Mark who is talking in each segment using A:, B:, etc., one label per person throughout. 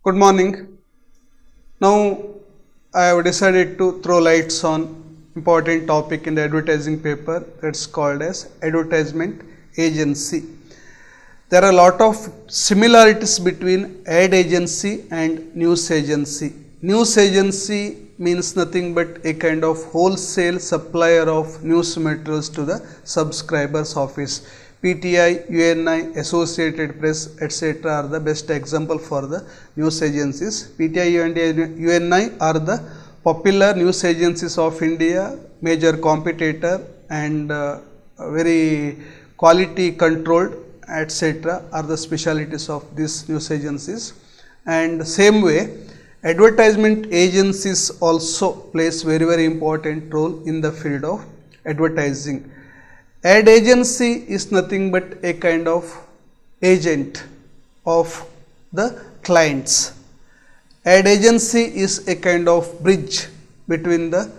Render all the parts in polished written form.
A: Good morning. Now I have decided to throw lights on important topic in the advertising paper that's called as advertisement agency. There are a lot of similarities between ad agency and news agency. News agency means nothing but a kind of wholesale supplier of news materials to the subscriber's office. PTI, UNI, Associated Press, etc. are the best example for the news agencies. PTI and UNI are the popular news agencies of India, major competitor and very quality controlled, etc. are the specialities of these news agencies. And same way, advertisement agencies also plays very important role in the field of advertising. Ad agency is nothing but a kind of agent of the clients. Ad agency is a kind of bridge between the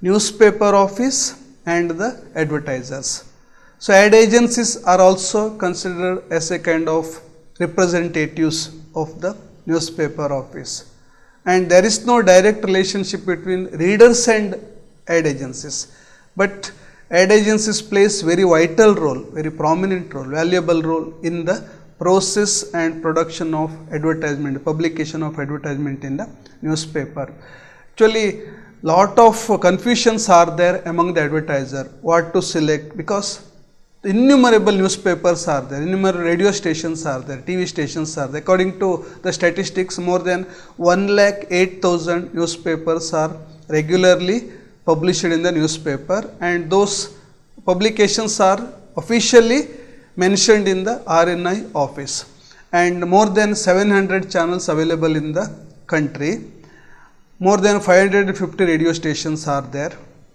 A: newspaper office and the advertisers. So ad agencies are also considered as a kind of representatives of the newspaper office. And there is no direct relationship between readers and ad agencies. But ad agencies plays very vital role, very prominent role, valuable role in the process and production of advertisement, publication of advertisement in the newspaper. Actually, lot of confusions are there among the advertiser, what to select, because innumerable newspapers are there, innumerable radio stations are there, TV stations are there. According to the statistics, more than 1,08,000 newspapers are regularly published in the newspaper, and those publications are officially mentioned in the RNI office, and more than 700 channels available in the country, more than 550 radio stations are there.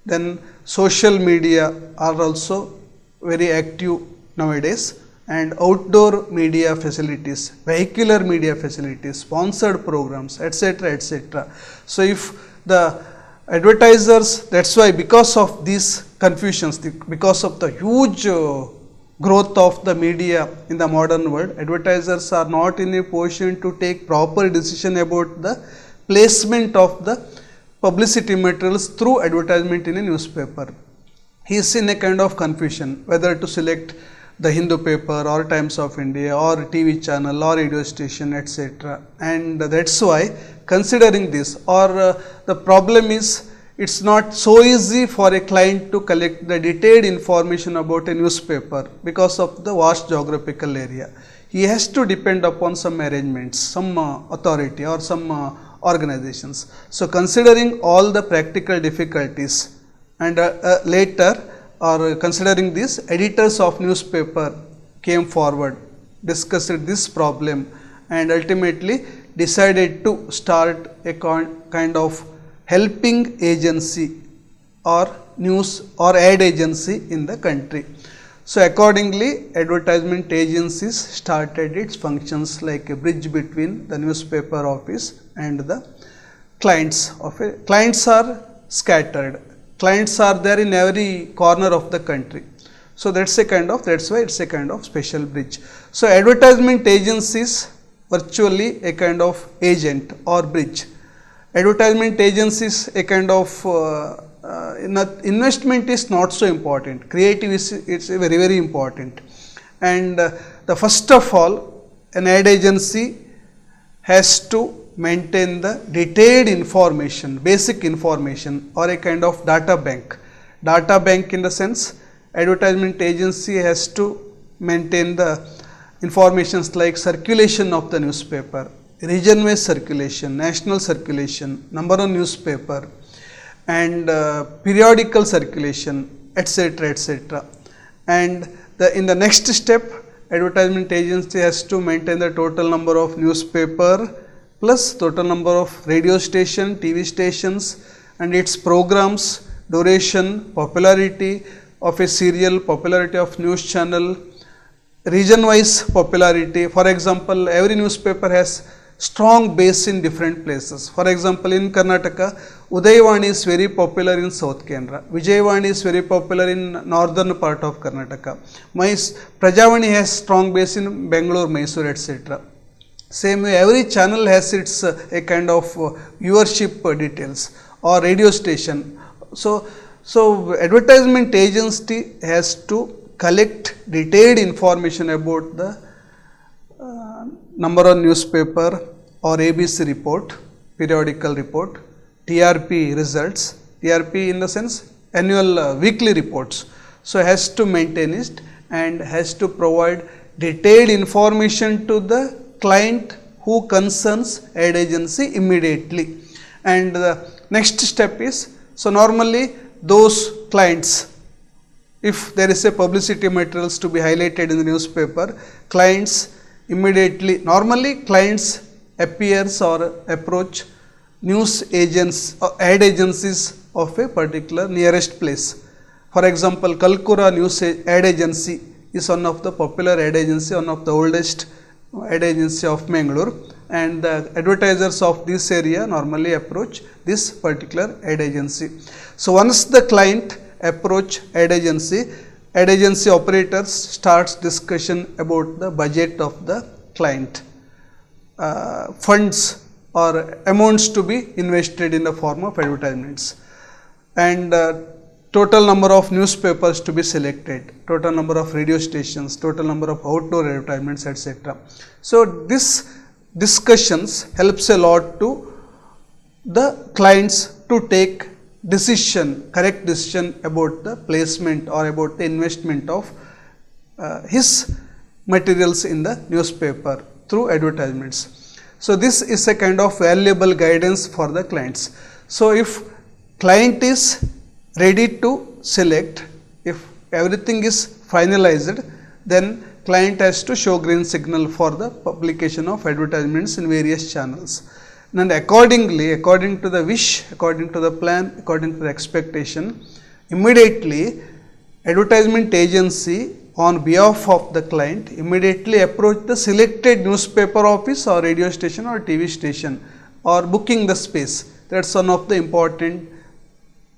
A: Then social media are also very active nowadays, and outdoor media facilities, vehicular media facilities, sponsored programs, etc., etc. So if the advertisers, that's why because of these confusions, because of the huge growth of the media in the modern world, advertisers are not in a position to take proper decision about the placement of the publicity materials through advertisement in a newspaper. He is in a kind of confusion whether to select the Hindu paper or Times of India or TV channel or radio station, etc. And that's why considering this, or the problem is it's not so easy for a client to collect the detailed information about a newspaper because of the vast geographical area. He has to depend upon some arrangements, some authority or some organizations. So considering all the practical difficulties, and later, or considering this, editors of newspaper came forward, discussed this problem, and ultimately decided to start a kind of helping agency or news or ad agency in the country. So accordingly, advertisement agencies started its functions like a bridge between the newspaper office and the clients of a. Clients are scattered. Clients are there in every corner of the country. So that's why it's a kind of special bridge. So advertisement agencies virtually a kind of agent or bridge. Advertisement agencies a kind of investment is not so important. Creative is it's very important. And the first of all, an ad agency has to maintain the detailed information, basic information, or a kind of data bank. Data bank in the sense, advertisement agency has to maintain the informations like circulation of the newspaper, region-wise circulation, national circulation, number of newspaper, and periodical circulation, etc., etc. And in the next step, advertisement agency has to maintain the total number of newspaper plus total number of radio station, TV stations, and its programs, duration, popularity of a serial, popularity of news channel, region-wise popularity. For example, every newspaper has strong base in different places. For example, in Karnataka, Udayavani is very popular in South Canara. Vijayavani is very popular in northern part of Karnataka. Prajavani has strong base in Bangalore, Mysore, etc. Same way every channel has its a kind of viewership details or radio station. So advertisement agency has to collect detailed information about the number of newspaper or ABC report, periodical report, TRP results, TRP in the sense annual weekly reports. So has to maintain it and has to provide detailed information to the client who concerns ad agency immediately. And the next step is, so normally those clients, if there is a publicity materials to be highlighted in the newspaper, clients immediately, normally clients appears or approach news agents or ad agencies of a particular nearest place. For example, Kalkura news ad agency is one of the popular ad agency, one of the oldest ad agency of Mangalore, and the advertisers of this area normally approach this particular ad agency. So once the client approach ad agency operators starts discussion about the budget of the client, funds or amounts to be invested in the form of advertisements, and total number of newspapers to be selected, total number of radio stations, total number of outdoor advertisements, etc. So this discussions helps a lot to the clients to take decision, correct decision about the placement or about the investment of his materials in the newspaper through advertisements. So this is a kind of valuable guidance for the clients. So if client is ready to select, if everything is finalized, then client has to show green signal for the publication of advertisements in various channels. And accordingly, according to the wish, according to the plan, according to the expectation, immediately advertisement agency on behalf of the client immediately approach the selected newspaper office or radio station or TV station or booking the space. That's one of the important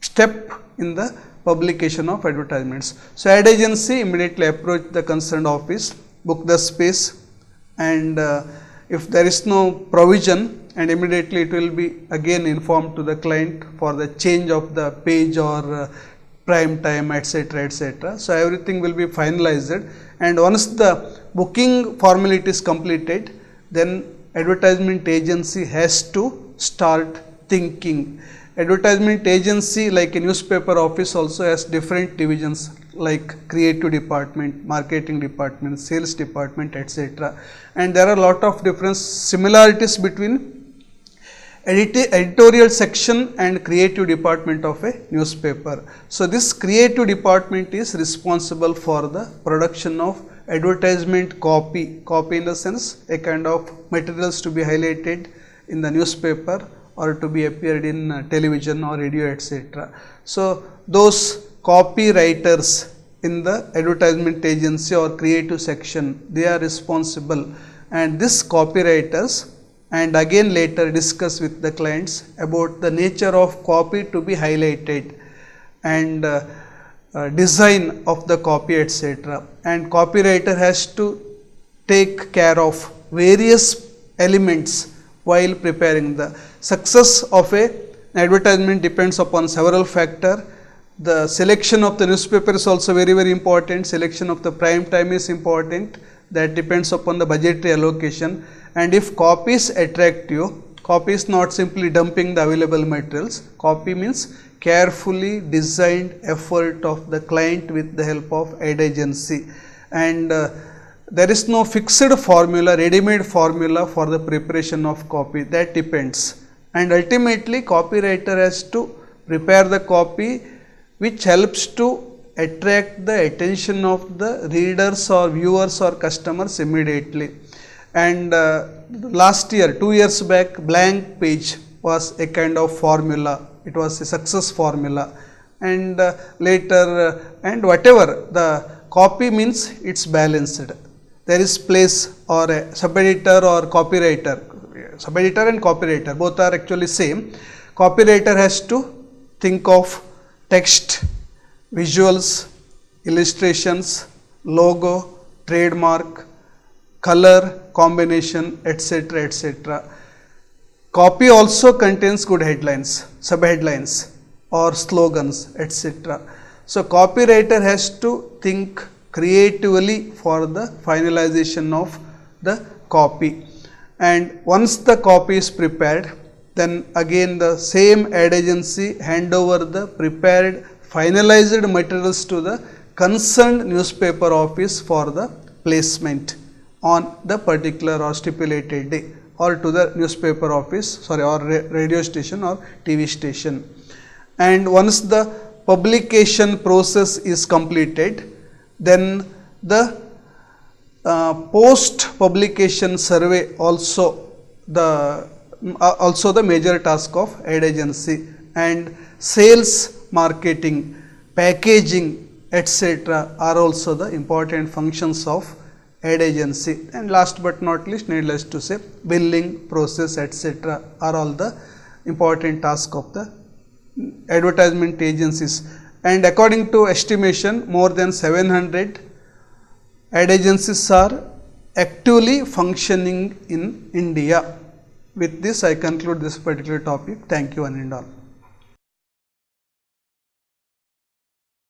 A: step in the publication of advertisements. So ad agency immediately approach the concerned office, book the space, and if there is no provision, and immediately it will be again informed to the client for the change of the page or prime time, etc., etc. So everything will be finalized, and once the booking formality is completed, then advertisement agency has to start thinking. Advertisement agency, like a newspaper office, also has different divisions like creative department, marketing department, sales department, etc. And there are a lot of different similarities between editorial section and creative department of a newspaper. So this creative department is responsible for the production of advertisement copy in the sense a kind of materials to be highlighted in the newspaper or to be appeared in television or radio, etc. So those copywriters in the advertisement agency or creative section, they are responsible, and this copywriters and again later discuss with the clients about the nature of copy to be highlighted and design of the copy, etc. And copywriter has to take care of various elements while preparing. The success of an advertisement depends upon several factors. The selection of the newspaper is also very, very important. Selection of the prime time is important. That depends upon the budgetary allocation. And if copy is attractive, copy is not simply dumping the available materials. Copy means carefully designed effort of the client with the help of ad agency. And there is no fixed formula, ready-made formula for the preparation of copy. That depends. And ultimately, copywriter has to prepare the copy which helps to attract the attention of the readers or viewers or customers immediately. And last year, 2 years back, blank page was a kind of formula. It was a success formula. And later, and whatever, the copy means it's balanced. There is place or a sub-editor or copywriter. Sub-editor and copywriter, both are actually same. Copywriter has to think of text, visuals, illustrations, logo, trademark, color, combination, etc. etc. Copy also contains good headlines, subheadlines or slogans, etc. So copywriter has to think creatively for the finalization of the copy. And once the copy is prepared, then again the same ad agency hand over the prepared finalized materials to the concerned newspaper office for the placement on the particular or stipulated day, or to the newspaper office, or radio station or TV station. And once the publication process is completed, then the post publication survey also the major task of ad agency, and sales, marketing, packaging, etc. are also the important functions of ad agency. And last but not least, needless to say, billing process, etc. are all the important tasks of the advertisement agencies. And according to estimation, more than 700 ad agencies are actively functioning in India. With this, I conclude this particular topic. Thank you one and all.